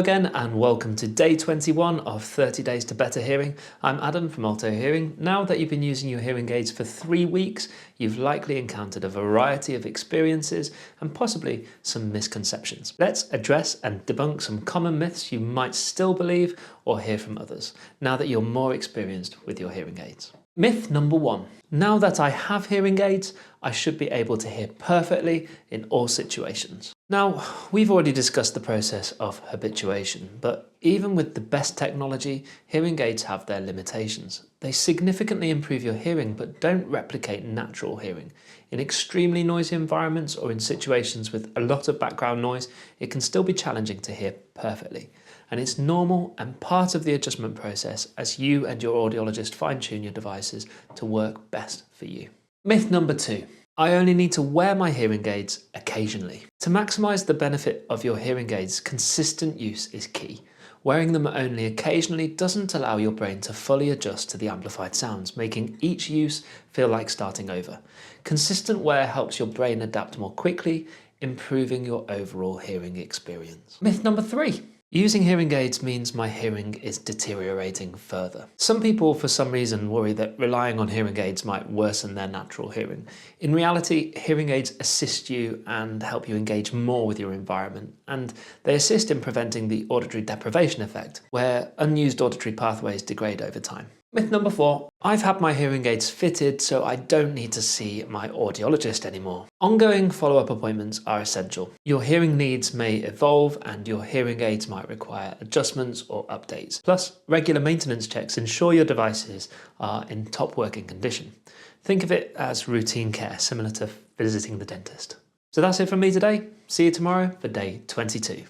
again and welcome to day 21 of 30 Days to Better Hearing. I'm Adam from Alto Hearing. Now that you've been using your hearing aids for 3 weeks, you've likely encountered a variety of experiences and possibly some misconceptions. Let's address and debunk some common myths you might still believe or hear from others, now that you're more experienced with your hearing aids. Myth number 1. Now that I have hearing aids, I should be able to hear perfectly in all situations. Now, we've already discussed the process of habituation, but even with the best technology, hearing aids have their limitations. They significantly improve your hearing, but don't replicate natural hearing. In extremely noisy environments or in situations with a lot of background noise, it can still be challenging to hear perfectly. And it's normal and part of the adjustment process as you and your audiologist fine-tune your devices to work best for you. Myth number 2. I only need to wear my hearing aids occasionally. To maximise the benefit of your hearing aids, consistent use is key. Wearing them only occasionally doesn't allow your brain to fully adjust to the amplified sounds, making each use feel like starting over. Consistent wear helps your brain adapt more quickly, improving your overall hearing experience. Myth number 3. Using hearing aids means my hearing is deteriorating further. Some people, for some reason, worry that relying on hearing aids might worsen their natural hearing. In reality, hearing aids assist you and help you engage more with your environment, and they assist in preventing the auditory deprivation effect, where unused auditory pathways degrade over time. Myth number 4. I've had my hearing aids fitted, so I don't need to see my audiologist anymore. Ongoing follow-up appointments are essential. Your hearing needs may evolve and your hearing aids might require adjustments or updates. Plus, regular maintenance checks ensure your devices are in top working condition. Think of it as routine care, similar to visiting the dentist. So that's it from me today. See you tomorrow for day 22.